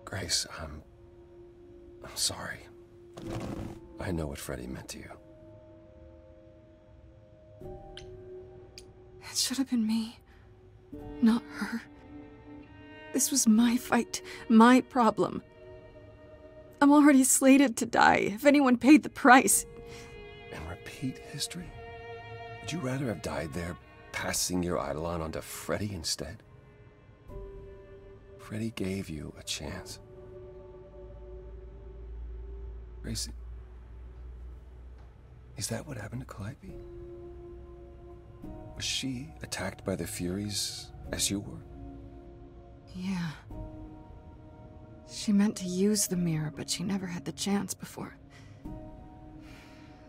Grace, I'm sorry. I know what Freddy meant to you. It should have been me, not her. This was my fight, my problem. I'm already slated to die if anyone paid the price. And repeat history? Would you rather have died there, passing your Eidolon onto Freddy instead? Freddy gave you a chance. Gracie, is that what happened to Calliope? Was she attacked by the Furies as you were? Yeah. She meant to use the mirror, but she never had the chance before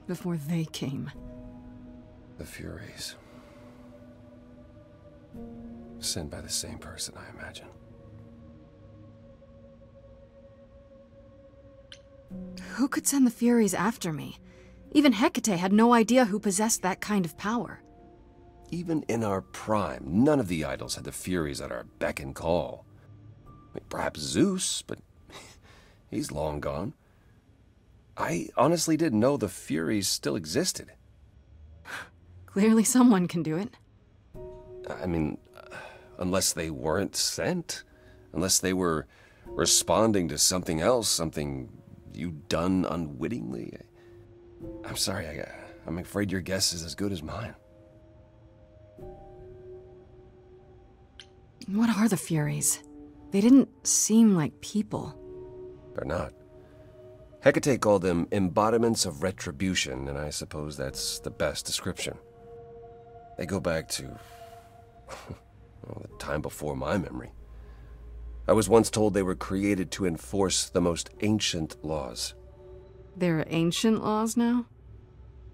they came. The Furies. Sent by the same person, I imagine. Who could send the Furies after me? Even Hecate had no idea who possessed that kind of power. Even in our prime, none of the idols had the Furies at our beck and call. I mean, perhaps Zeus, but he's long gone. I honestly didn't know the Furies still existed. Clearly someone can do it. I mean, unless they weren't sent. Unless they were responding to something else, something you'd done unwittingly. I'm sorry, I'm afraid your guess is as good as mine. What are the Furies? They didn't seem like people. They're not. Hecate called them embodiments of retribution, and I suppose that's the best description. They go back to well, the time before my memory. I was once told they were created to enforce the most ancient laws. There are ancient laws now?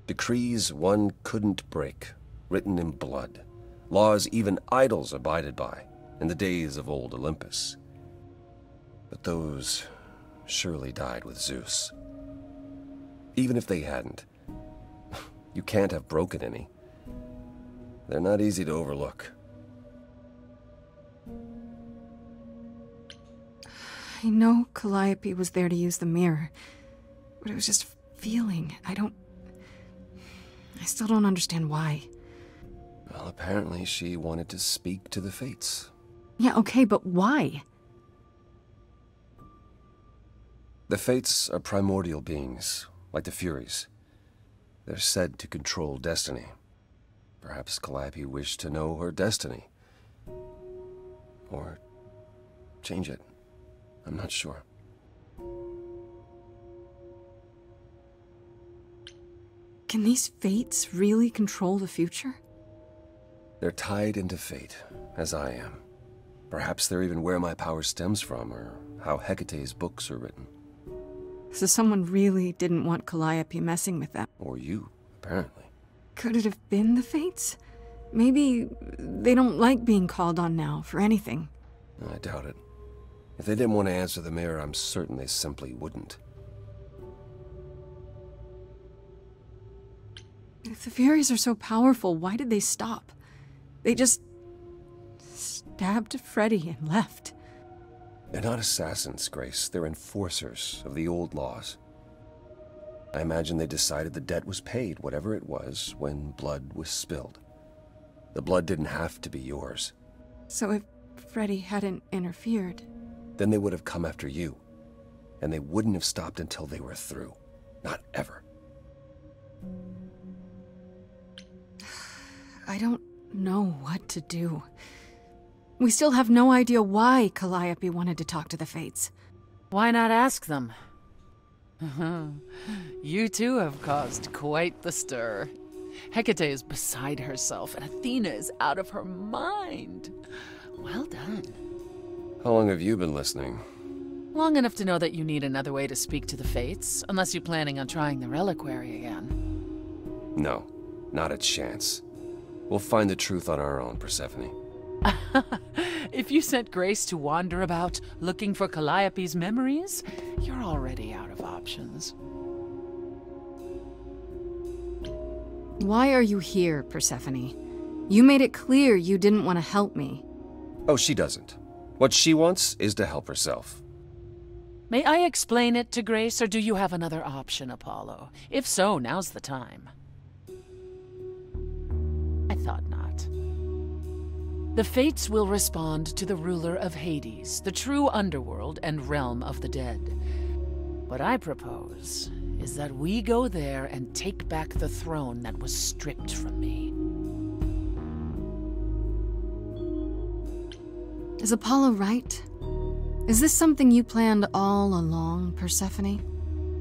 Decrees one couldn't break, written in blood. Laws even idols abided by in the days of old Olympus. But those surely died with Zeus. Even if they hadn't, you can't have broken any. They're not easy to overlook. I know Calliope was there to use the mirror, but it was just a feeling. I still don't understand why. Well, apparently she wanted to speak to the Fates. Yeah, okay, but why? The Fates are primordial beings, like the Furies. They're said to control destiny. Perhaps Calliope wished to know her destiny. Or change it. I'm not sure. Can these Fates really control the future? They're tied into fate, as I am. Perhaps they're even where my power stems from, or how Hecate's books are written. So someone really didn't want Calliope messing with them. Or you, apparently. Could it have been the Fates? Maybe they don't like being called on now for anything. I doubt it. If they didn't want to answer the mirror, I'm certain they simply wouldn't. If the Furies are so powerful, why did they stop? They just stabbed Freddy and left. They're not assassins, Grace. They're enforcers of the old laws. I imagine they decided the debt was paid, whatever it was, when blood was spilled. The blood didn't have to be yours. So if Freddy hadn't interfered... Then they would have come after you. And they wouldn't have stopped until they were through. Not ever. I don't know what to do. We still have no idea why Calliope wanted to talk to the Fates. Why not ask them? You too have caused quite the stir. Hecate is beside herself, and Athena is out of her mind. Well done. How long have you been listening? Long enough to know that you need another way to speak to the Fates, unless you're planning on trying the reliquary again. No, not a chance. We'll find the truth on our own, Persephone. If you sent Grace to wander about looking for Calliope's memories, you're already out of options. Why are you here, Persephone? You made it clear you didn't want to help me. Oh, she doesn't. What she wants is to help herself. May I explain it to Grace, or do you have another option, Apollo? If so, now's the time. I thought not. The Fates will respond to the ruler of Hades, the true underworld and realm of the dead. What I propose is that we go there and take back the throne that was stripped from me. Is Apollo right? Is this something you planned all along, Persephone?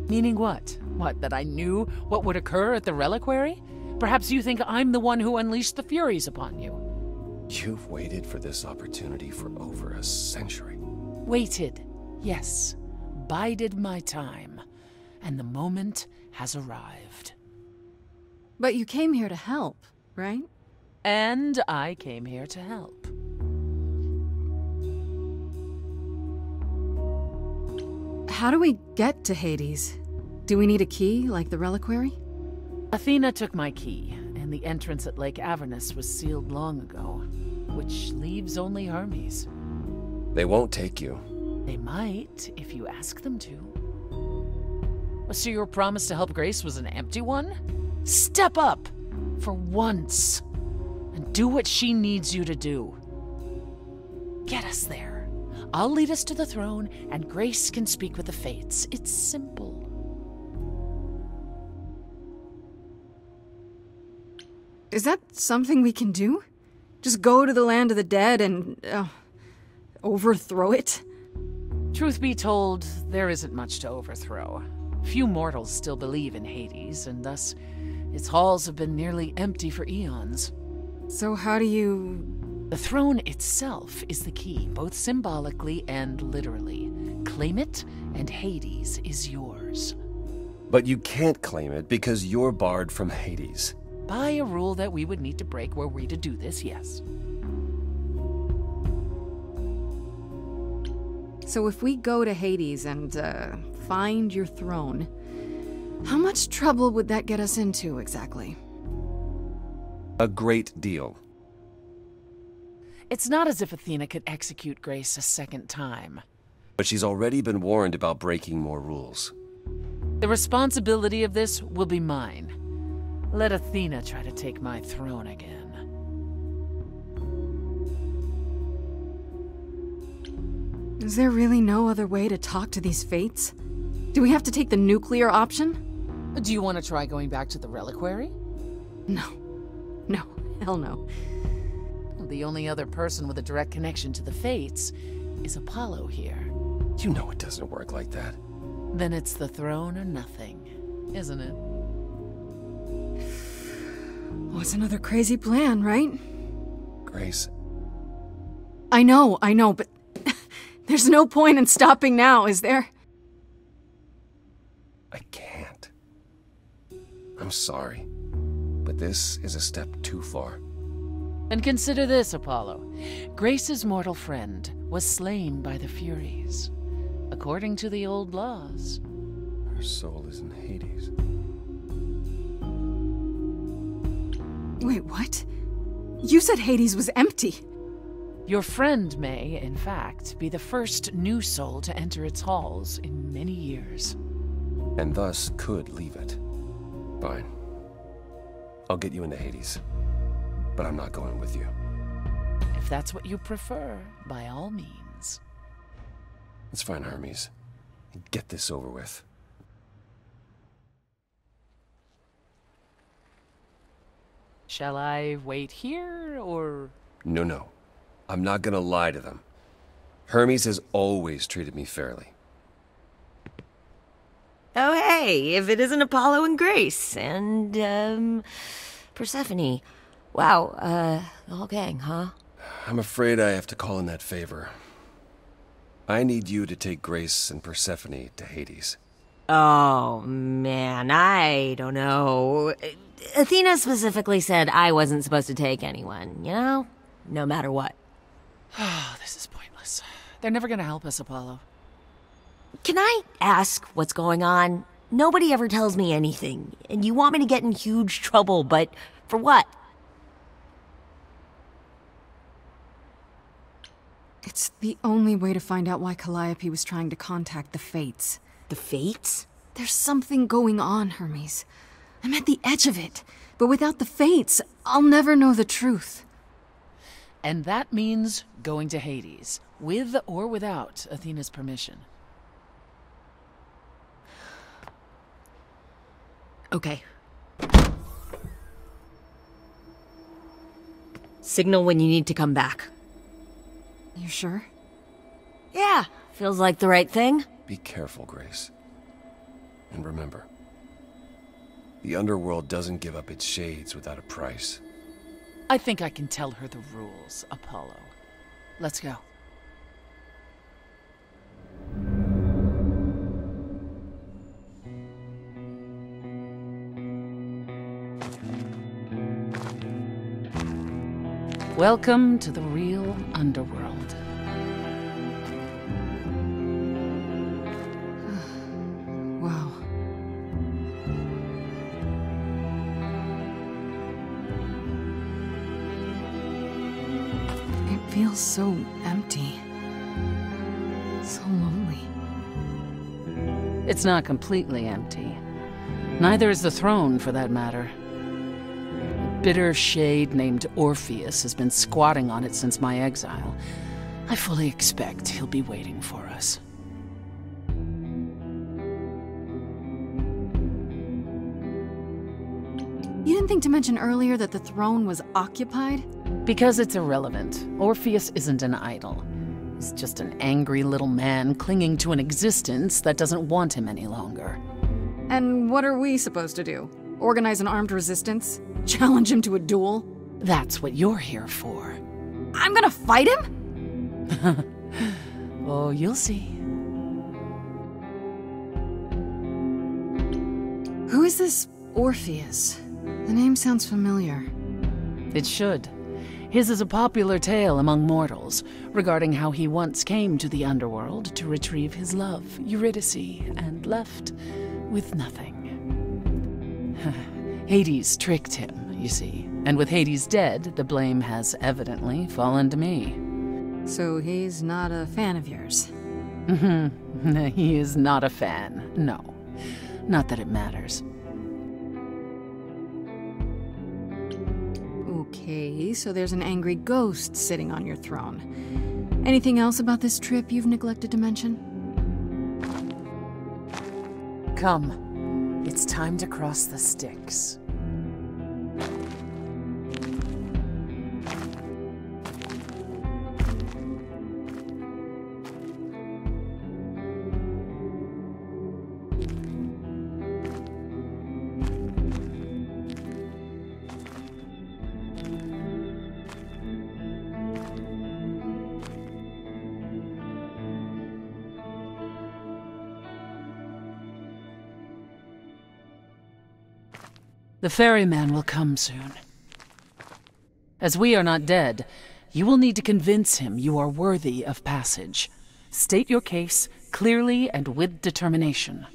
Meaning what? What, that I knew what would occur at the reliquary? Perhaps you think I'm the one who unleashed the Furies upon you. You've waited for this opportunity for over a century. Waited, yes. Bided my time. And the moment has arrived. But you came here to help, right? And I came here to help. How do we get to Hades? Do we need a key, like the reliquary? Athena took my key, and the entrance at Lake Avernus was sealed long ago, which leaves only Hermes. They won't take you. They might, if you ask them to. So your promise to help Grace was an empty one? Step up, for once, and do what she needs you to do. Get us there. I'll lead us to the throne, and Grace can speak with the Fates. It's simple. Is that something we can do? Just go to the land of the dead and, overthrow it? Truth be told, there isn't much to overthrow. Few mortals still believe in Hades, and thus its halls have been nearly empty for eons. So how do you... The throne itself is the key, both symbolically and literally. Claim it, and Hades is yours. But you can't claim it because you're barred from Hades. By a rule that we would need to break were we to do this, yes. So if we go to Hades and, find your throne, how much trouble would that get us into, exactly? A great deal. It's not as if Athena could execute Grace a second time. But she's already been warned about breaking more rules. The responsibility of this will be mine. Let Athena try to take my throne again. Is there really no other way to talk to these Fates? Do we have to take the nuclear option? Do you want to try going back to the reliquary? No. No. Hell no. The only other person with a direct connection to the Fates is Apollo here. You know it doesn't work like that. Then it's the throne or nothing, isn't it? Oh, it's another crazy plan, right? Grace. I know, but there's no point in stopping now, is there? I can't. I'm sorry, but this is a step too far. And consider this, Apollo. Grace's mortal friend was slain by the Furies, according to the old laws. Her soul is in Hades. Wait, what? You said Hades was empty. Your friend may, in fact, be the first new soul to enter its halls in many years. And thus could leave it. Fine. I'll get you into Hades. But I'm not going with you. If that's what you prefer, by all means. It's fine, Hermes. Get this over with. Shall I wait here, or...? No. I'm not gonna lie to them. Hermes has always treated me fairly. Oh, hey, if it isn't Apollo and Grace, and, Persephone. Wow, the whole gang, huh? I'm afraid I have to call in that favor. I need you to take Grace and Persephone to Hades. Oh, man, I don't know. Athena specifically said I wasn't supposed to take anyone, you know? No matter what. Oh, this is pointless. They're never gonna help us, Apollo. Can I ask what's going on? Nobody ever tells me anything, and you want me to get in huge trouble, but for what? It's the only way to find out why Calliope was trying to contact the Fates. The Fates? There's something going on, Hermes. I'm at the edge of it, but without the Fates, I'll never know the truth. And that means going to Hades, with or without Athena's permission. Okay. Signal when you need to come back. You sure? Yeah, feels like the right thing. Be careful, Grace. And remember, the underworld doesn't give up its shades without a price. I think I can tell her the rules, Apollo. Let's go. Welcome to the real underworld. Wow. It feels so empty. So lonely. It's not completely empty. Neither is the throne, for that matter. A bitter shade named Orpheus has been squatting on it since my exile. I fully expect he'll be waiting for us. You didn't think to mention earlier that the throne was occupied? Because it's irrelevant. Orpheus isn't an idol. He's just an angry little man clinging to an existence that doesn't want him any longer. And what are we supposed to do? Organize an armed resistance? Challenge him to a duel? That's what you're here for. I'm gonna fight him? Oh, you'll see. Who is this Orpheus? The name sounds familiar. It should. His is a popular tale among mortals regarding how he once came to the underworld to retrieve his love, Eurydice, and left with nothing. Hades tricked him, you see, and with Hades dead, the blame has evidently fallen to me. So he's not a fan of yours? He is not a fan, no. Not that it matters. Okay, so there's an angry ghost sitting on your throne. Anything else about this trip you've neglected to mention? Come. It's time to cross the Styx. The ferryman will come soon. As we are not dead, you will need to convince him you are worthy of passage. State your case clearly and with determination.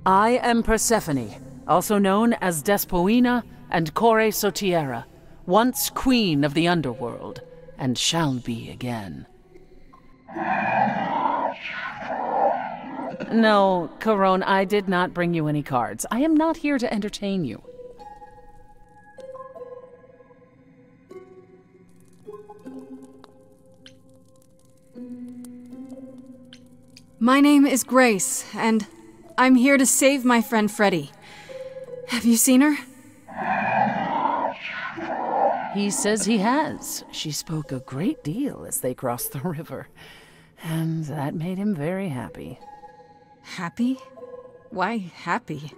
I am Persephone, also known as Despoina and Kore Sotiera, once queen of the underworld, and shall be again. No, Charon, I did not bring you any cards. I am not here to entertain you. My name is Grace, and I'm here to save my friend Freddie. Have you seen her? He says he has. She spoke a great deal as they crossed the river, and that made him very happy. Happy? Why happy?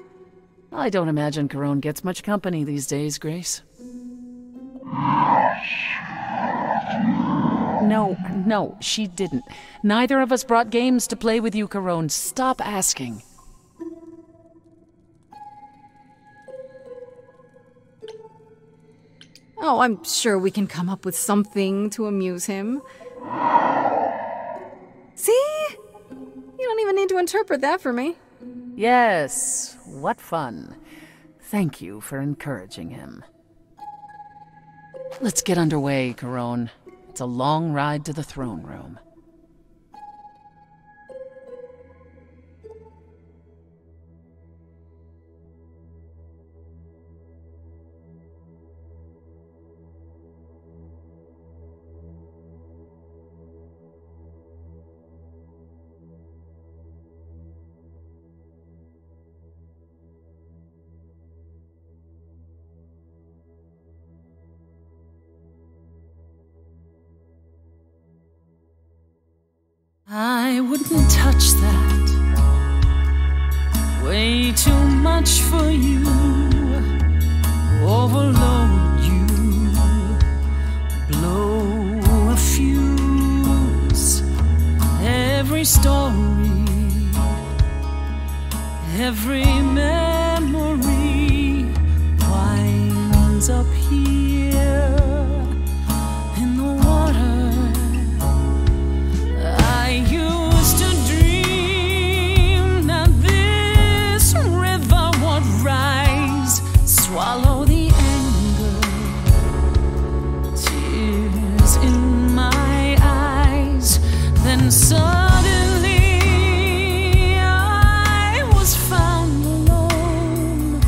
I don't imagine Charon gets much company these days, Grace. No, she didn't. Neither of us brought games to play with you, Carone. Stop asking. Oh, I'm sure we can come up with something to amuse him. See? You don't even need to interpret that for me. Yes, what fun. Thank you for encouraging him. Let's get underway, Carone. It's a long ride to the throne room. I wouldn't touch that. Way too much for you. Overload you. Blow a fuse. Every story, every memory winds up here in the water. I used to dream that this river would rise, swallow the anger, tears in my eyes. Then suddenly I was found alone.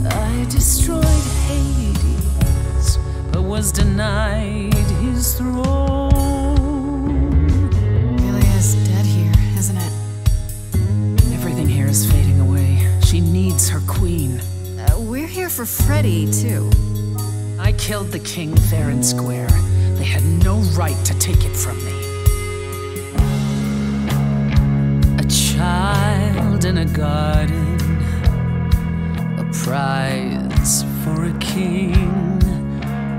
I destroyed Hades, but was denied his throne. Is fading away. She needs her queen. We're here for Freddy, too. I killed the king fair and square. They had no right to take it from me. A child in a garden, a prize for a king,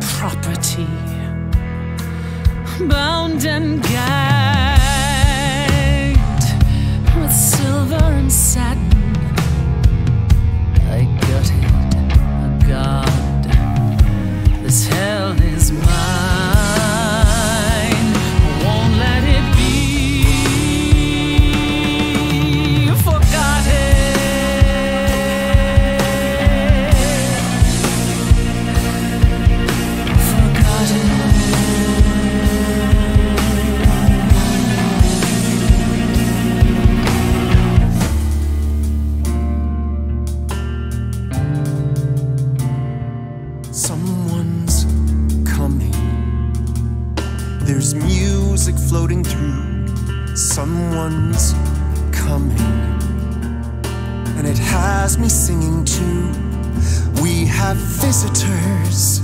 property, bound and gagged with silver and satin. I gutted a god. This hell is mine. I won't let it be forgotten. Someone's coming. There's music floating through. Someone's coming. And it has me singing too. We have visitors.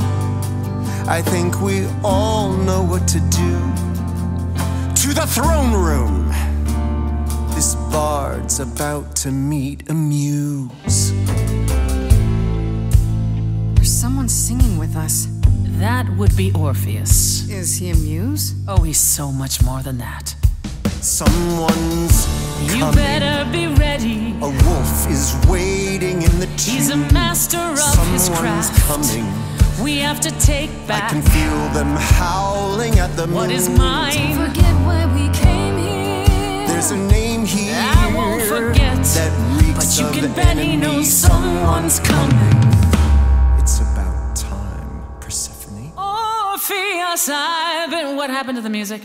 I think we all know what to do. To the throne room. This bard's about to meet a muse. Someone's singing with us. That would be Orpheus. Is he a muse? Oh, he's so much more than that. Someone's You coming. better be ready. A wolf is waiting in the tomb. He's a master of his Someone's craft. coming. We have to take I back can feel them howling at the moon. what is mine. Forget why we came here. There's a name here I won't forget, that reeks but you of can bet he enemy. knows someone's coming. It's about time, Persephone. Orpheus, I've been... What happened to the music?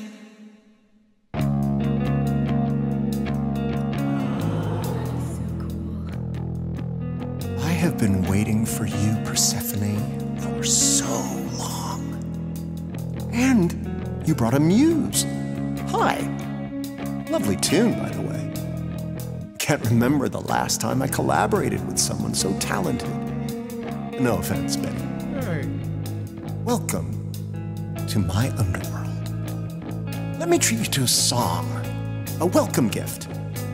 I have been waiting for you, Persephone, for so long. And you brought a muse. Hi. Lovely tune, by the way. Can't remember the last time I collaborated with someone so talented. No offense, Betty. Welcome to my underworld. Let me treat you to a song, a welcome gift.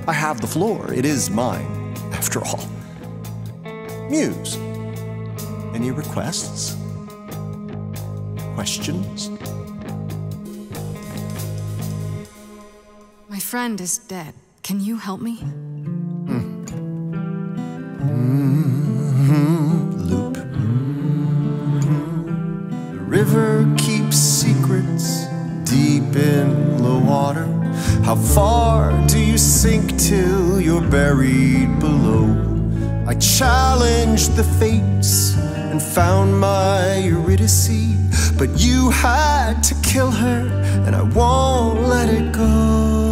I have the floor. It is mine, after all. Muse. Any requests? Questions? friend is dead. Can you help me? Loop. The river keeps secrets deep in the water. How far do you sink till you're buried below? I challenged the fates and found my Eurydice, but you had to kill her, and I won't let it go.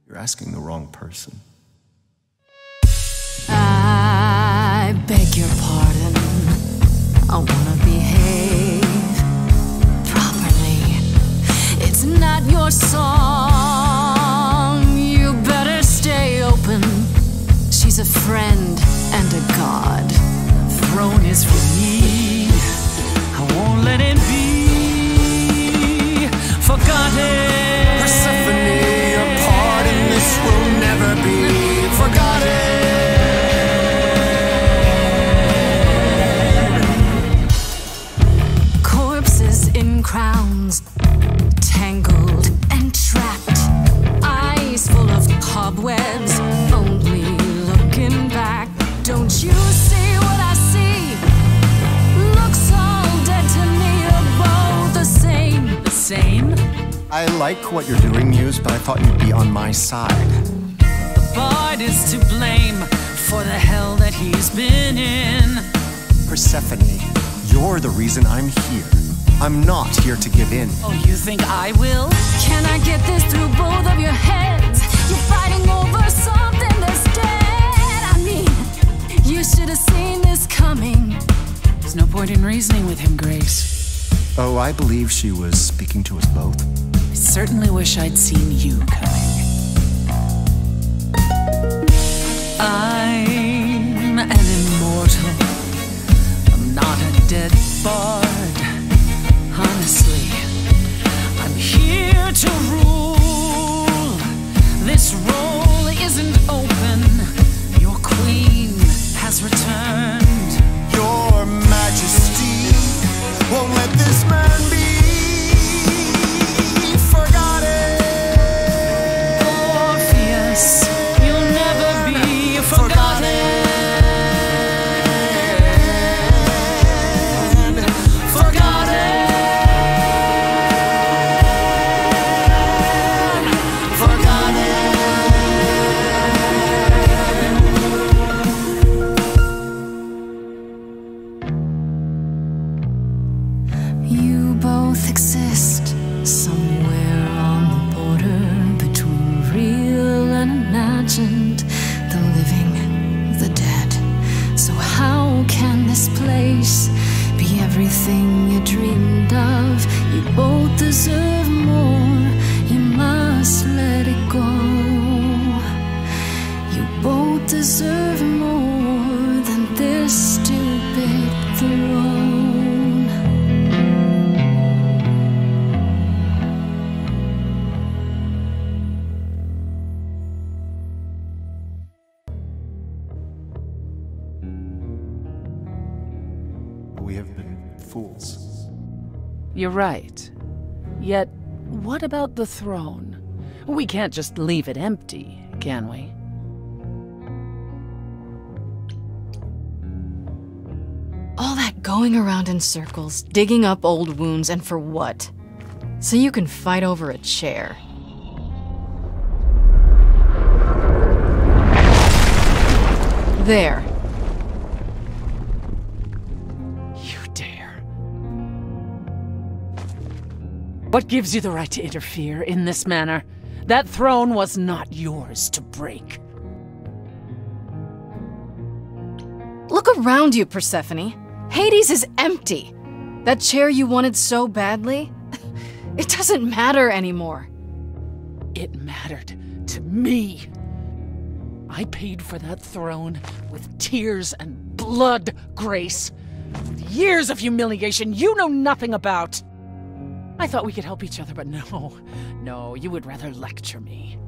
You're asking the wrong person. I beg your pardon. I wanna behave properly. It's not your song. You better stay open. She's a friend and a god. The throne is for me. I won't let it be forgotten. Persephone, your part in this will never be forgotten. Corpses in crowns, tangled and trapped. Eyes full of cobwebs, only looking back. Don't you see what I see? Looks all dead to me, you're both the same. The same? I like what you're doing, Muse, but I thought you'd be on my side. The bard is to blame for the hell that he's been in. Persephone, you're the reason I'm here. I'm not here to give in. Oh, you think I will? Can I get this through both of your heads? You're fighting over something that's dead. I mean, you should have seen this coming. There's no point in reasoning with him, Grace. Oh, I believe she was speaking to us both. I certainly wish I'd seen you coming. I'm an immortal. I'm not a dead bard. Honestly, I'm here to rule. This role isn't open. Your queen has returned. Your Majesty won't let this man be forgotten. Orpheus, you'll never be forgotten. You both exist somewhere on the border between real and imagined, the living, the dead. So how can this place be everything you dreamed of? You both deserve more, you must let it go. You both deserve more than this stupid throne. We have been fools. You're right. Yet, what about the throne? We can't just leave it empty, can we? All that going around in circles, digging up old wounds, and for what? So you can fight over a chair. There. You dare. What gives you the right to interfere in this manner? That throne was not yours to break. Look around you, Persephone. Hades is empty. That chair you wanted so badly, it doesn't matter anymore. It mattered to me. I paid for that throne with tears and blood, Grace. With years of humiliation you know nothing about. I thought we could help each other, but no, you would rather lecture me.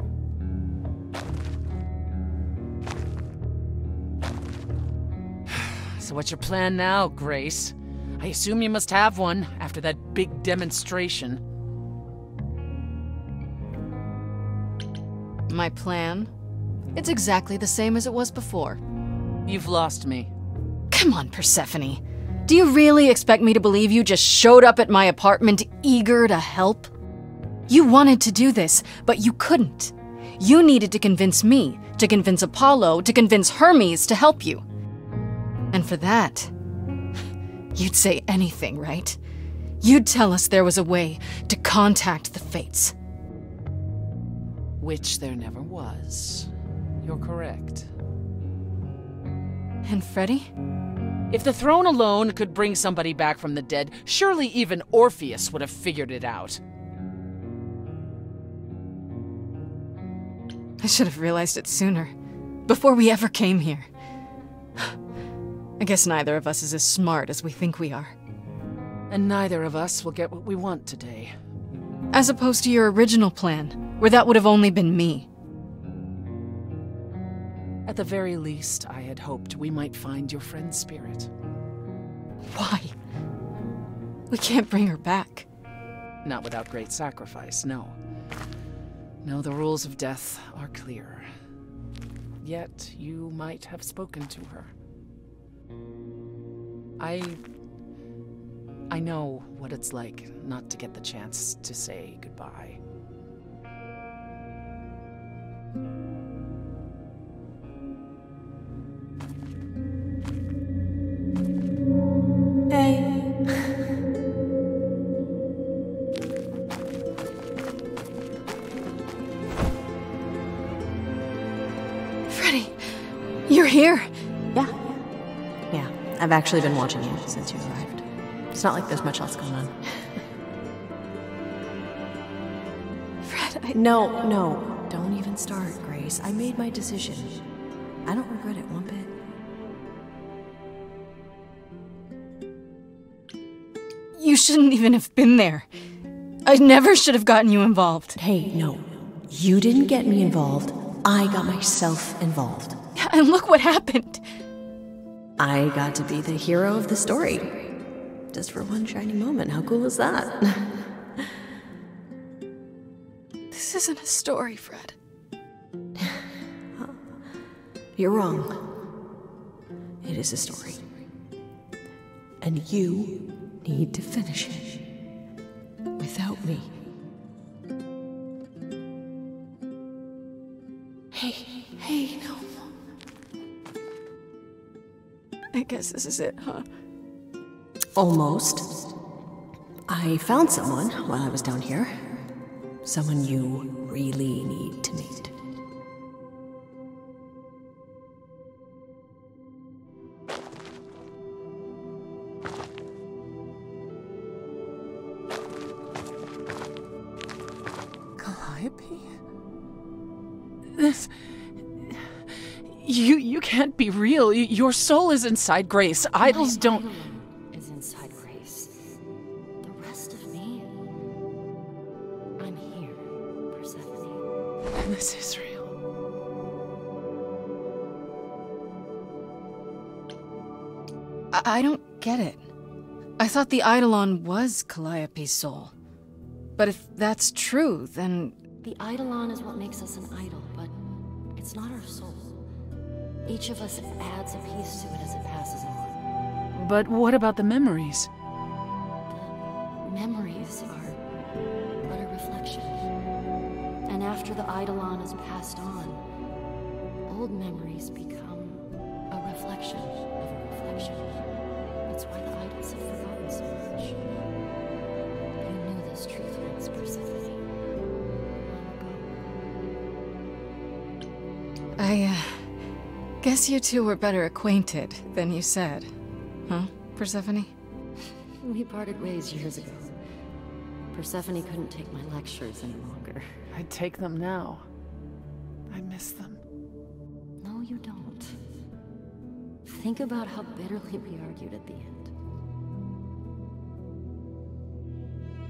So what's your plan now, Grace? I assume you must have one after that big demonstration. My plan? It's exactly the same as it was before. You've lost me. Come on, Persephone. Do you really expect me to believe you just showed up at my apartment eager to help? You wanted to do this, but you couldn't. You needed to convince me, to convince Apollo, to convince Hermes to help you. And for that, you'd say anything, right? You'd tell us there was a way to contact the Fates. Which there never was. You're correct. And Freddy? If the throne alone could bring somebody back from the dead, surely even Orpheus would have figured it out. I should have realized it sooner, before we ever came here. I guess neither of us is as smart as we think we are. And neither of us will get what we want today. As opposed to your original plan, where that would have only been me. At the very least, I had hoped we might find your friend's spirit. Why? We can't bring her back. Not without great sacrifice, no. No, the rules of death are clear. Yet, you might have spoken to her. I know what it's like not to get the chance to say goodbye. Freddy, you're here. Yeah, I've actually been watching you since you arrived. It's not like there's much else going on. Fred, No, don't even start, Grace. I made my decision. I don't regret it one bit. You shouldn't even have been there. I never should have gotten you involved. Hey, no. You didn't get me involved. I got myself involved. And look what happened. I got to be the hero of the story. Just for one shiny moment. How cool is that? This isn't a story, Fred. You're wrong. It is a story. And you need to finish it. Without me. Hey, no. I guess this is it, huh? Almost. I found someone while I was down here. Someone you really need to meet. Calliope? This... You can't be real. Your soul is inside Grace. Idols don't... Is inside Grace. The rest of me... I'm here, Persephone. This is real. I don't get it. I thought the Eidolon was Calliope's soul. But if that's true, then... The Eidolon is what makes us an idol, but it's not our soul. Each of us adds a piece to it as it passes on. But what about the memories? The memories are but a reflection. And after the Eidolon is passed on, old memories become a reflection of a reflection. That's why the idols have forgotten so much. You knew this truth once, Persephone. I guess you two were better acquainted than you said. Huh, Persephone? We parted ways years ago. Persephone couldn't take my lectures any longer. I'd take them now. I miss them. No, you don't. Think about how bitterly we argued at the end.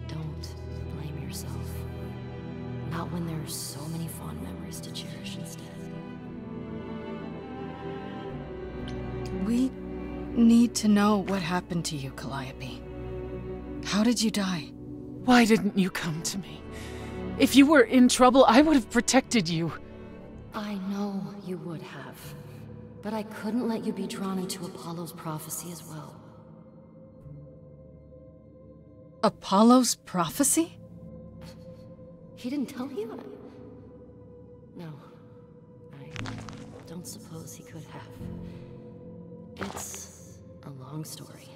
Don't blame yourself. Not when there are so many fond memories to cherish instead. We need to know what happened to you, Calliope. How did you die? Why didn't you come to me? If you were in trouble, I would have protected you. I know you would have. But I couldn't let you be drawn into Apollo's prophecy as well. Apollo's prophecy? He didn't tell you? No. I don't suppose he could have. It's a long story.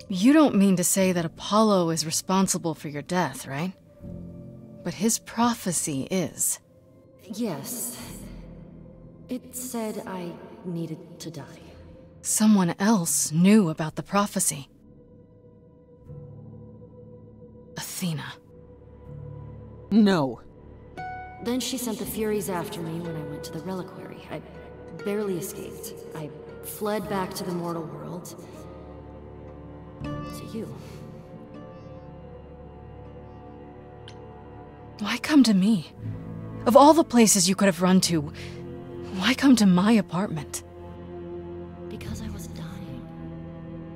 You don't mean to say that Apollo is responsible for your death, right? But his prophecy is. Yes. It said I needed to die. Someone else knew about the prophecy. Athena. No. Then she sent the Furies after me when I went to the reliquary. I barely escaped. I fled back to the mortal world. To you. Why come to me? Of all the places you could have run to, why come to my apartment? Because I was dying.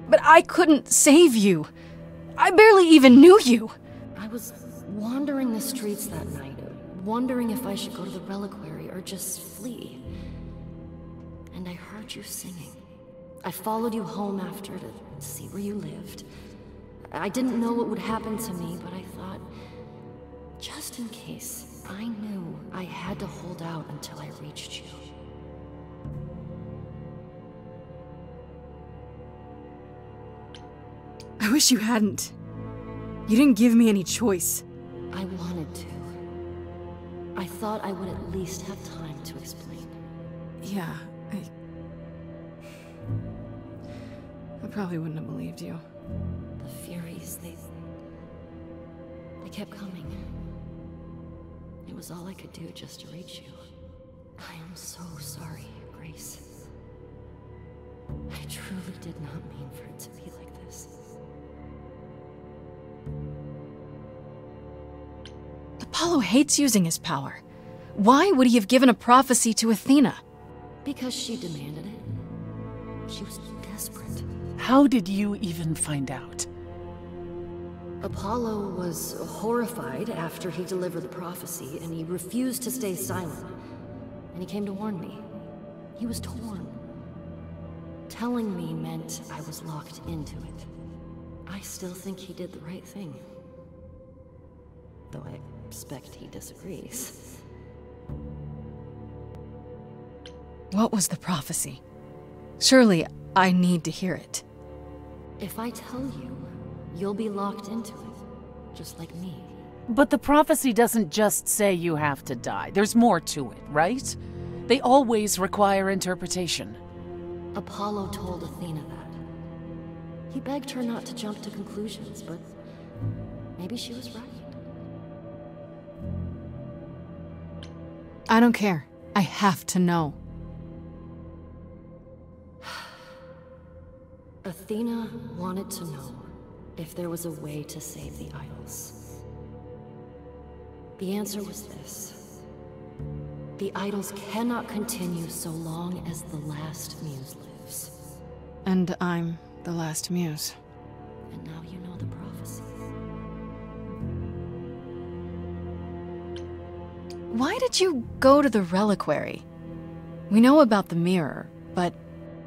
But I couldn't save you. I barely even knew you. I was wandering the streets that night, wondering if I should go to the reliquary or just flee. And I heard you singing. I followed you home after to see where you lived. I didn't know what would happen to me, but I thought, just in case, I knew I had to hold out until I reached you. I wish you hadn't. You didn't give me any choice. I wanted to. I thought I would at least have time to explain. Yeah, I probably wouldn't have believed you. The Furies, they kept coming. It was all I could do just to reach you. I am so sorry, Grace. I truly did not mean for it to be like this. Apollo hates using his power. Why would he have given a prophecy to Athena? Because she demanded it. She was desperate. How did you even find out? Apollo was horrified after he delivered the prophecy, and he refused to stay silent. And he came to warn me. He was torn. Telling me meant I was locked into it. I still think he did the right thing. Though I expect he disagrees. What was the prophecy? Surely I need to hear it. If I tell you, you'll be locked into it, just like me. But the prophecy doesn't just say you have to die. There's more to it, right? They always require interpretation. Apollo told Athena that. He begged her not to jump to conclusions, but maybe she was right. I don't care. I have to know. Athena wanted to know if there was a way to save the idols. The answer was this. The idols cannot continue so long as the last muse lives. And I'm the last muse. And now you know the prophecy. Why did you go to the reliquary? We know about the mirror, but...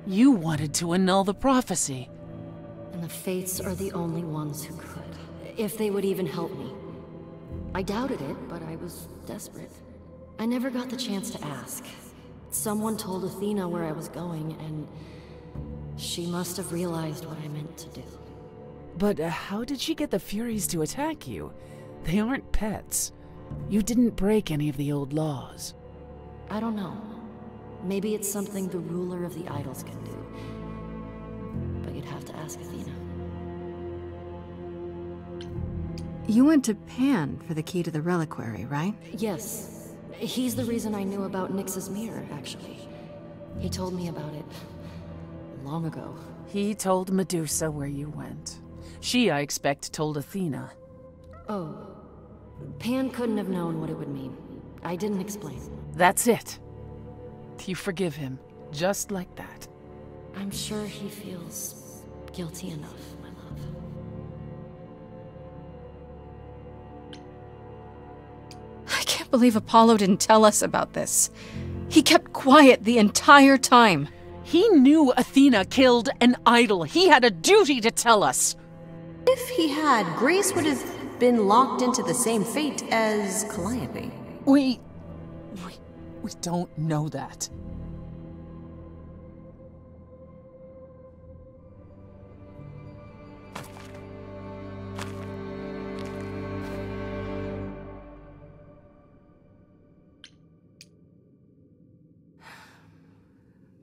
You wanted to annul the prophecy. And the Fates are the only ones who could, if they would even help me. I doubted it, but I was desperate. I never got the chance to ask. Someone told Athena where I was going, and she must have realized what I meant to do. But how did she get the Furies to attack you? They aren't pets. You didn't break any of the old laws. I don't know. Maybe it's something the ruler of the idols can do. But you'd have to ask Athena. You went to Pan for the key to the reliquary, right? Yes. He's the reason I knew about Nyx's mirror, actually. He told me about it long ago. He told Medusa where you went. She, I expect, told Athena. Oh. Pan couldn't have known what it would mean. I didn't explain. That's it. You forgive him, just like that. I'm sure he feels guilty enough, my love. can't believe Apollo didn't tell us about this. He kept quiet the entire time. He knew Athena killed an idol. He had a duty to tell us. If he had, Grace would have been locked into the same fate as Calliope. We don't know that.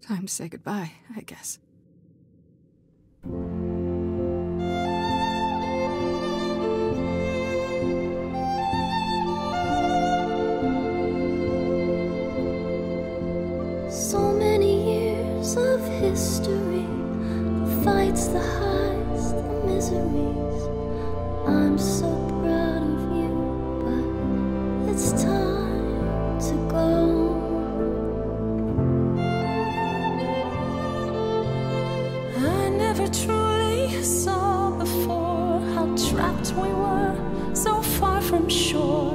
Time to say goodbye, I guess. So many years of history, the fights, the highs, the miseries. I'm so proud of you, but it's time to go. I never truly saw before how trapped we were, so far from shore.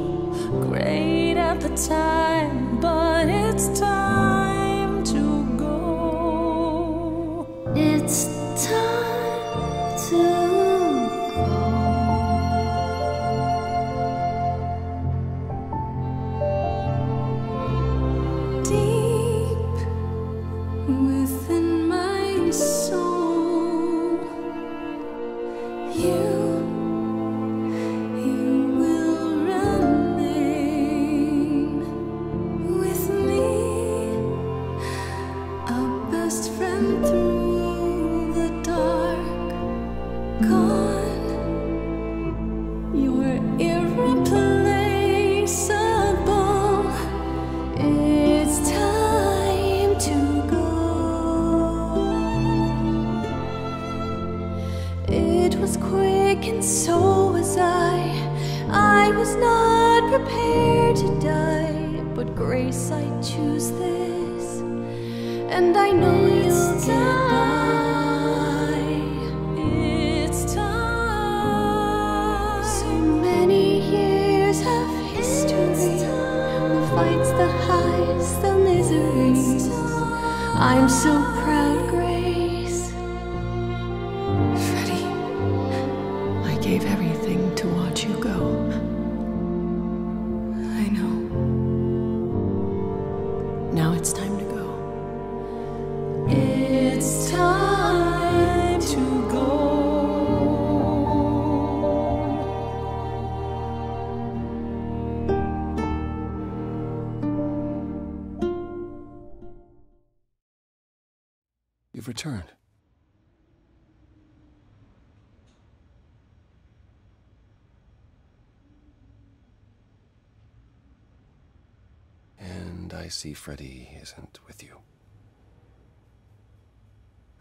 Great at the time, but it's time to go. It's time to go. Deep within my soul, you will remain with me, a best friend through the dark. Gone, you're irreplaceable. It's time to go. It was quick and so was I was not prepared to die, but Grace, I choose this, and I know you'll get by. It's time. So many years of history, the fights, the highs, the miseries. I'm so proud, Grace. Freddie, I gave everything to watch you go. I know. Now it's time to go. It's time to go. You've returned. And I see Freddie isn't with you.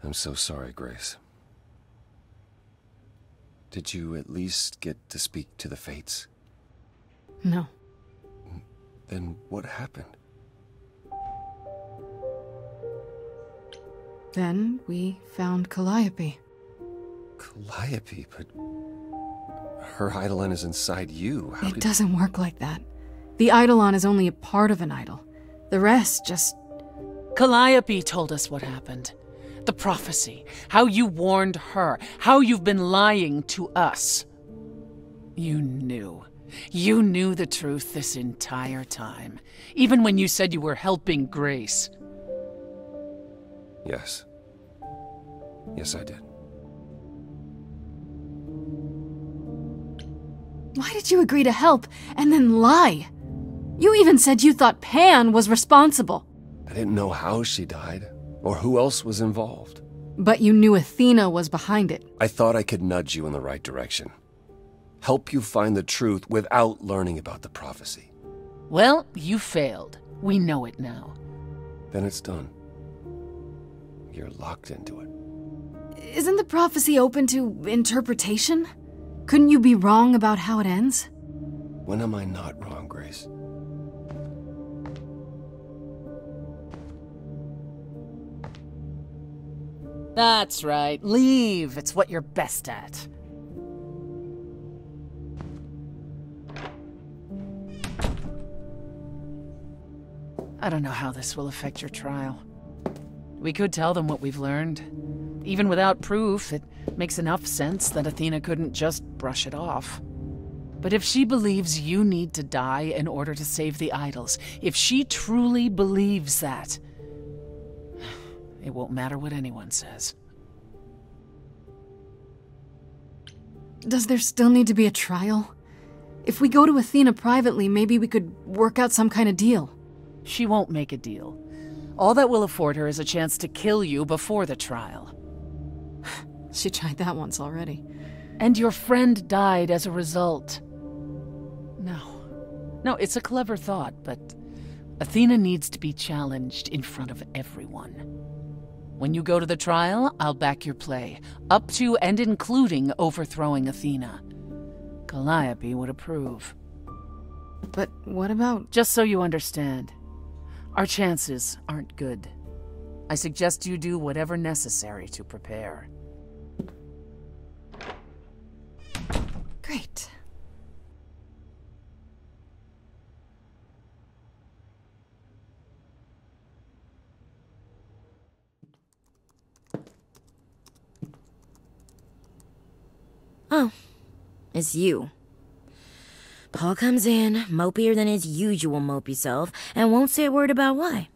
I'm so sorry, Grace. Did you at least get to speak to the Fates? No. Then what happened? Then we found Calliope. Calliope, but her Eidolon is inside you. How It did... doesn't work like that. The Eidolon is only a part of an idol. The rest just... Calliope told us what happened. The prophecy, how you warned her, how you've been lying to us. You knew. You knew the truth this entire time, even when you said you were helping Grace. Yes. Yes, I did. Why did you agree to help and then lie? You even said you thought Pan was responsible. I didn't know how she died, or who else was involved. But you knew Athena was behind it. I thought I could nudge you in the right direction. Help you find the truth without learning about the prophecy. Well, you failed. We know it now. Then it's done. You're locked into it. Isn't the prophecy open to interpretation? Couldn't you be wrong about how it ends? When am I not wrong, Grace? That's right. Leave. It's what you're best at. I don't know how this will affect your trial. We could tell them what we've learned. Even without proof, it makes enough sense that Athena couldn't just brush it off. But if she believes you need to die in order to save the idols, if she truly believes that, it won't matter what anyone says. Does there still need to be a trial? If we go to Athena privately, maybe we could work out some kind of deal. She won't make a deal. All that will afford her is a chance to kill you before the trial. She tried that once already. And your friend died as a result. No, it's a clever thought, but Athena needs to be challenged in front of everyone. When you go to the trial, I'll back your play, up to and including overthrowing Athena. Calliope would approve. But what about... Just so you understand, our chances aren't good. I suggest you do whatever necessary to prepare. Great. Oh, it's you. Paul comes in, mopier than his usual mopey self, and won't say a word about why.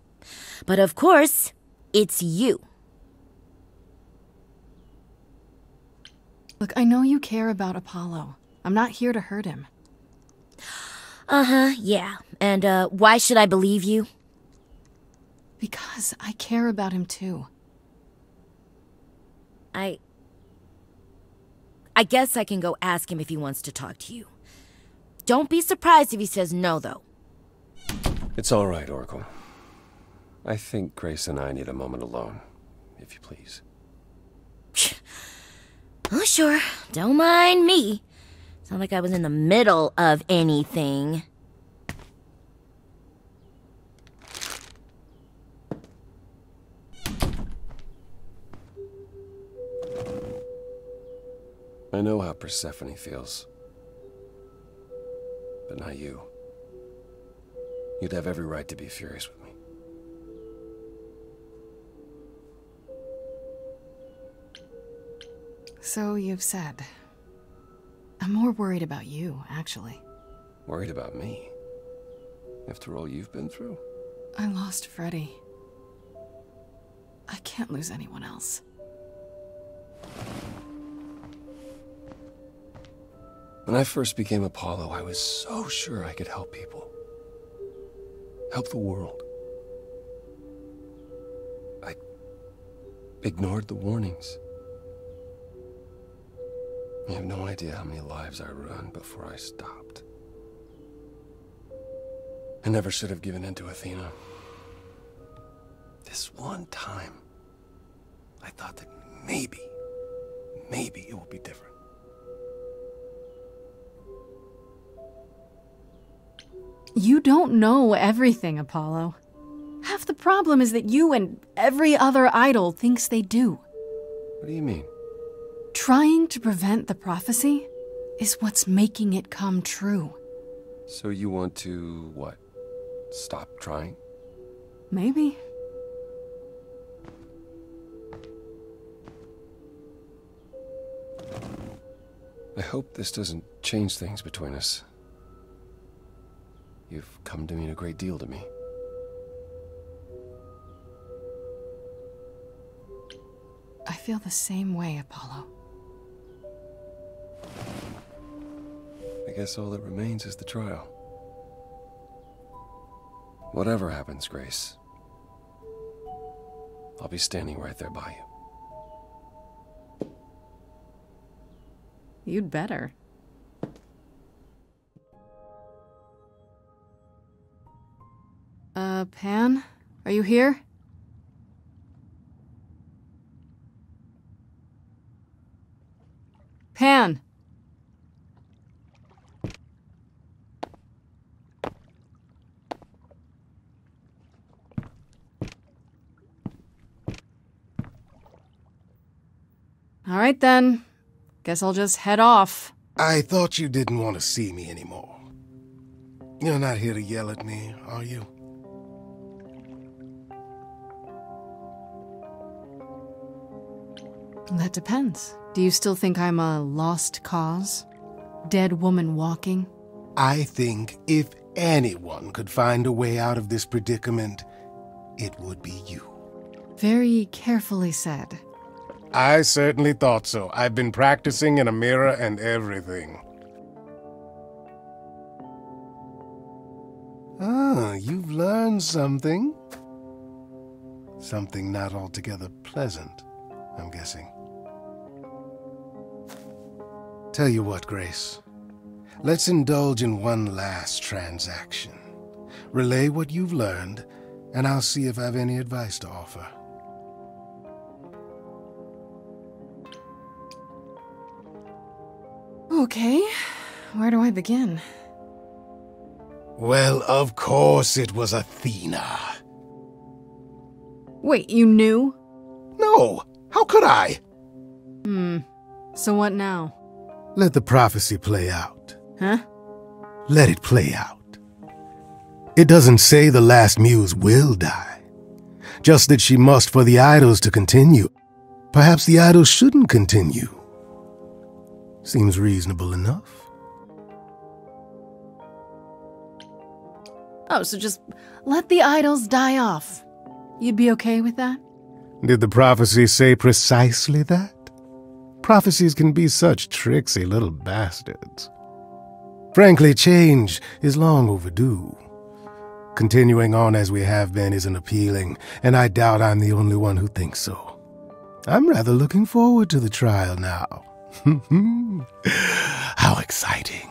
But of course, it's you. Look, I know you care about Apollo. I'm not here to hurt him. Yeah. And, why should I believe you? Because I care about him too. I guess I can go ask him if he wants to talk to you. Don't be surprised if he says no, though. It's all right, Oracle. I think Grace and I need a moment alone, if you please. Oh, sure. Don't mind me. It's not like I was in the middle of anything. I know how Persephone feels. But not you. You'd have every right to be furious with me. So you've said. I'm more worried about you, actually. Worried about me? After all you've been through? I lost Freddie. I can't lose anyone else. When I first became Apollo, I was so sure I could help people. Help the world. I ignored the warnings. You have no idea how many lives I ruined before I stopped. I never should have given in to Athena. This one time, I thought that maybe it will be different. You don't know everything, Apollo. Half the problem is that you and every other idol thinks they do. What do you mean? Trying to prevent the prophecy is what's making it come true. So you want to, what? Stop trying? Maybe. I hope this doesn't change things between us. You've come to mean a great deal to me. I feel the same way, Apollo. I guess all that remains is the trial. Whatever happens, Grace, I'll be standing right there by you. You'd better. Pan? Are you here? Pan! All right then. Guess I'll just head off. I thought you didn't want to see me anymore. You're not here to yell at me, are you? That depends. Do you still think I'm a lost cause? Dead woman walking? I think if anyone could find a way out of this predicament, it would be you. Very carefully said. I certainly thought so. I've been practicing in a mirror and everything. Ah, you've learned something. Something not altogether pleasant, I'm guessing. Tell you what, Grace. Let's indulge in one last transaction. Relay what you've learned, and I'll see if I have any advice to offer. Okay, where do I begin? Well, of course it was Athena. Wait, you knew? No, how could I? So what now? Let the prophecy play out. Huh? Let it play out. It doesn't say the last muse will die, just that she must for the idols to continue. Perhaps the idols shouldn't continue. Seems reasonable enough. Oh, so just let the idols die off. You'd be okay with that? Did the prophecy say precisely that? Prophecies can be such tricksy little bastards. Frankly, change is long overdue. Continuing on as we have been isn't appealing, and I doubt I'm the only one who thinks so. I'm rather looking forward to the trial now. How exciting.